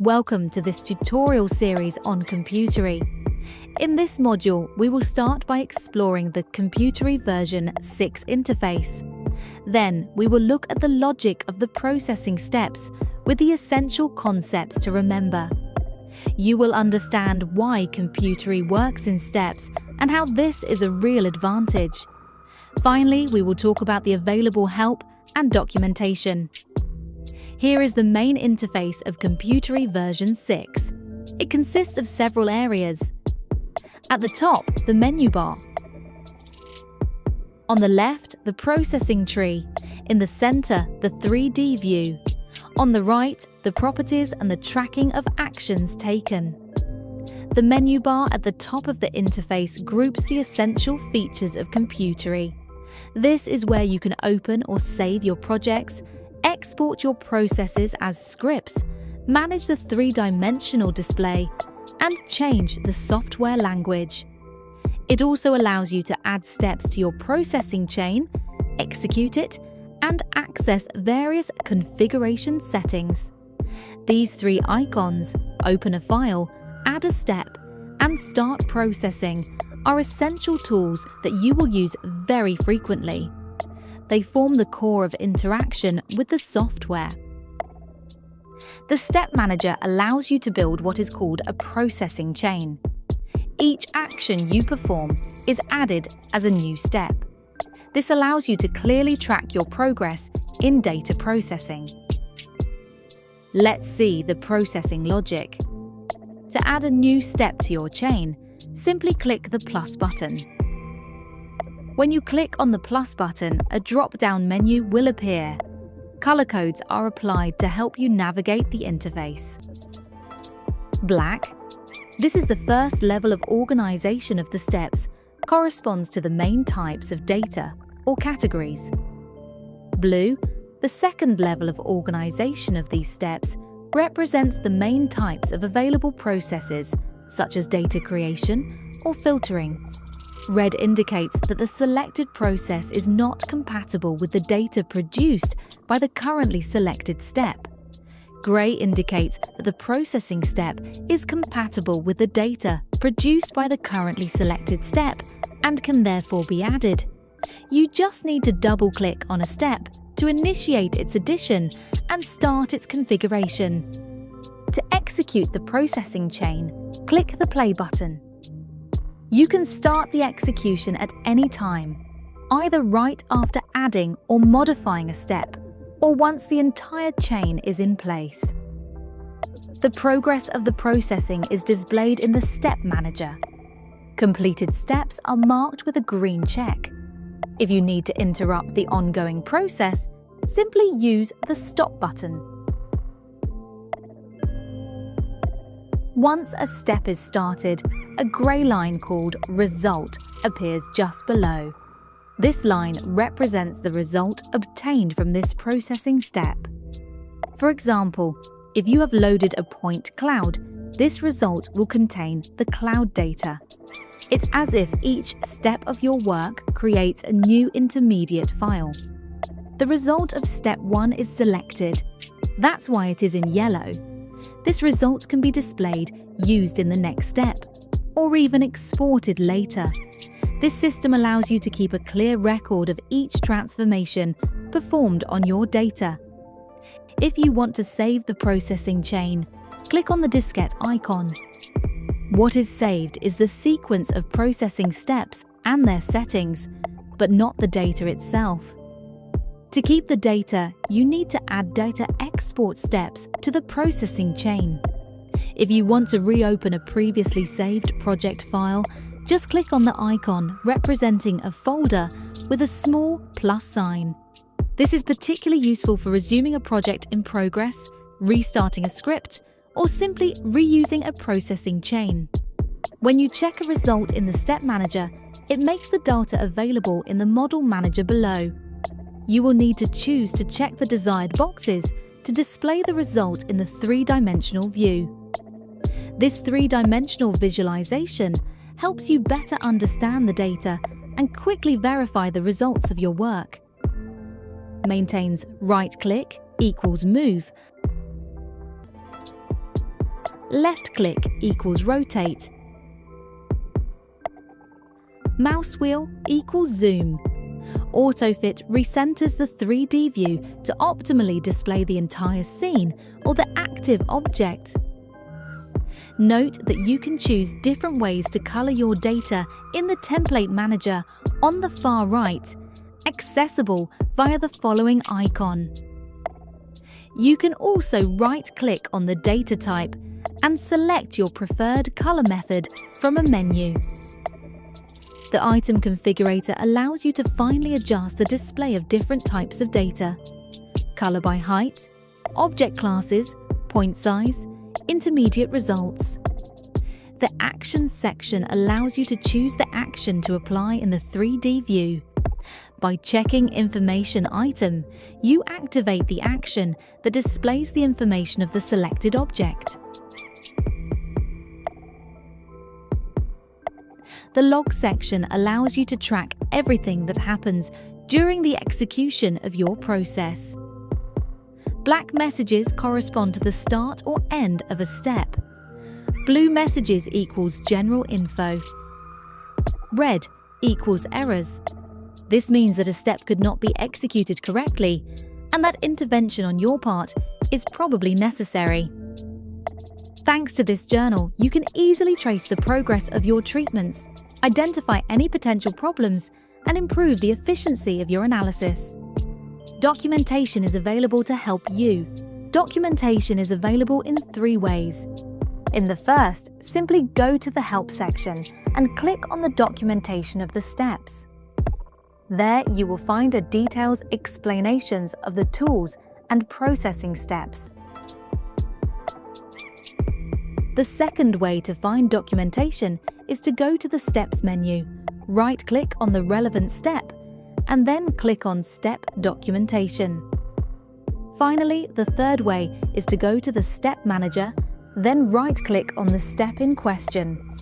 Welcome to this tutorial series on Computree. In this module, we will start by exploring the Computree version 6 interface. Then, we will look at the logic of the processing steps with the essential concepts to remember. You will understand why Computree works in steps and how this is a real advantage. Finally, we will talk about the available help and documentation. Here is the main interface of Computree version 6. It consists of several areas. At the top, the menu bar. On the left, the processing tree. In the center, the 3D view. On the right, the properties and the tracking of actions taken. The menu bar at the top of the interface groups the essential features of Computree. This is where you can open or save your projects, export your processes as scripts, manage the three-dimensional display, and change the software language. It also allows you to add steps to your processing chain, execute it, and access various configuration settings. These three icons, open a file, add a step, and start processing, are essential tools that you will use very frequently. They form the core of interaction with the software. The Step Manager allows you to build what is called a processing chain. Each action you perform is added as a new step. This allows you to clearly track your progress in data processing. Let's see the processing logic. To add a new step to your chain, simply click the plus button. When you click on the plus button, a drop-down menu will appear. Color codes are applied to help you navigate the interface. Black. This is the first level of organization of the steps, corresponds to the main types of data or categories. Blue, the second level of organization of these steps, represents the main types of available processes, such as data creation or filtering. Red indicates that the selected process is not compatible with the data produced by the currently selected step. Gray indicates that the processing step is compatible with the data produced by the currently selected step and can therefore be added. You just need to double-click on a step to initiate its addition and start its configuration. To execute the processing chain, click the play button. You can start the execution at any time, either right after adding or modifying a step, or once the entire chain is in place. The progress of the processing is displayed in the Step Manager. Completed steps are marked with a green check. If you need to interrupt the ongoing process, simply use the Stop button. Once a step is started, a grey line called Result appears just below. This line represents the result obtained from this processing step. For example, if you have loaded a point cloud, this result will contain the cloud data. It's as if each step of your work creates a new intermediate file. The result of step 1 is selected. That's why it is in yellow. This result can be displayed, used in the next step, or even exported later. This system allows you to keep a clear record of each transformation performed on your data. If you want to save the processing chain, click on the diskette icon. What is saved is the sequence of processing steps and their settings, but not the data itself. To keep the data, you need to add data export steps to the processing chain. If you want to reopen a previously saved project file, just click on the icon representing a folder with a small plus sign. This is particularly useful for resuming a project in progress, restarting a script, or simply reusing a processing chain. When you check a result in the Step Manager, it makes the data available in the Model Manager below. You will need to choose to check the desired boxes to display the result in the three-dimensional view. This three-dimensional visualization helps you better understand the data and quickly verify the results of your work. Maintains right-click equals move Left click equals rotate. Mouse wheel equals zoom. AutoFit recenters the 3D view to optimally display the entire scene or the active object. Note that you can choose different ways to color your data in the Template Manager on the far right, accessible via the following icon. You can also right-click on the data type and select your preferred color method from a menu. The item configurator allows you to finely adjust the display of different types of data: color by height, object classes, point size, intermediate results. The Actions section allows you to choose the action to apply in the 3D view. By checking Information item, you activate the action that displays the information of the selected object. The Log section allows you to track everything that happens during the execution of your process. Black messages correspond to the start or end of a step. Blue messages equals general info. Red equals errors. This means that a step could not be executed correctly and that intervention on your part is probably necessary. Thanks to this journal, you can easily trace the progress of your treatments, identify any potential problems, and improve the efficiency of your analysis. Documentation is available to help you. Documentation is available in 3 ways. In the first, simply go to the Help section and click on the documentation of the steps. There you will find a detailed explanations of the tools and processing steps. The second way to find documentation is to go to the Steps menu, right-click on the relevant step, and then click on Step Documentation. Finally, the third way is to go to the Step Manager, then right-click on the step in question.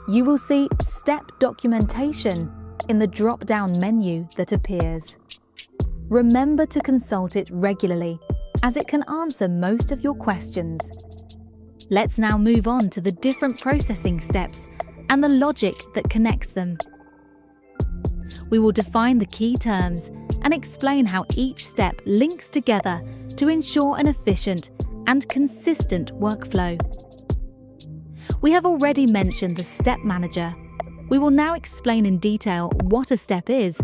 You will see Step Documentation in the drop-down menu that appears. Remember to consult it regularly, as it can answer most of your questions. Let's now move on to the different processing steps and the logic that connects them. We will define the key terms and explain how each step links together to ensure an efficient and consistent workflow. We have already mentioned the Step Manager. We will now explain in detail what a step is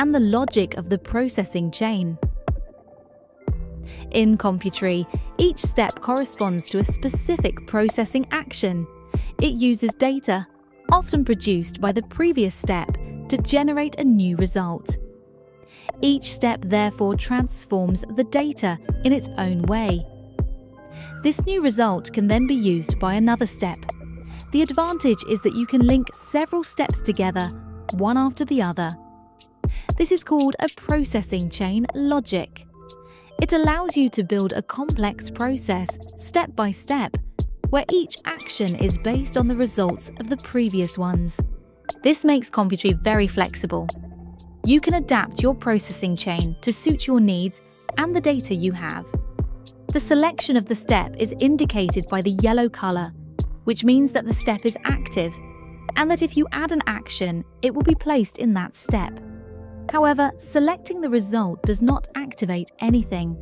and the logic of the processing chain. In Computree, each step corresponds to a specific processing action. It uses data, often produced by the previous step, to generate a new result. Each step therefore transforms the data in its own way. This new result can then be used by another step. The advantage is that you can link several steps together, one after the other. This is called a processing chain logic. It allows you to build a complex process step by step, where each action is based on the results of the previous ones. This makes Computree very flexible. You can adapt your processing chain to suit your needs and the data you have. The selection of the step is indicated by the yellow color, which means that the step is active, and that if you add an action, it will be placed in that step. However, selecting the result does not activate anything.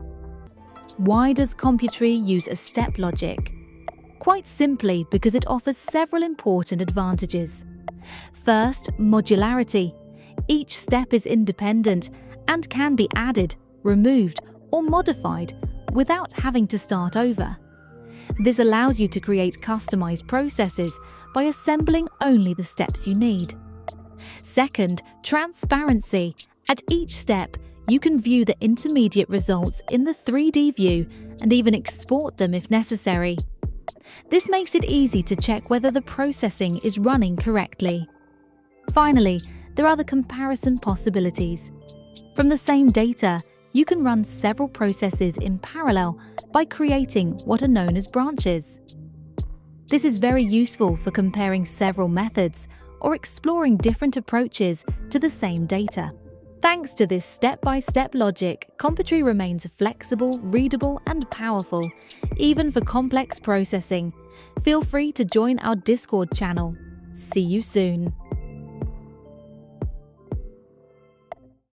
Why does Computree use a step logic? Quite simply because it offers several important advantages. First, modularity. Each step is independent and can be added, removed, or modified without having to start over. This allows you to create customized processes by assembling only the steps you need. Second, transparency. At each step, you can view the intermediate results in the 3D view and even export them if necessary. This makes it easy to check whether the processing is running correctly. Finally, there are the comparison possibilities. From the same data, you can run several processes in parallel by creating what are known as branches. This is very useful for comparing several methods or exploring different approaches to the same data. Thanks to this step-by-step logic, Computree remains flexible, readable, and powerful, even for complex processing, Feel free to join our Discord channel. See you soon.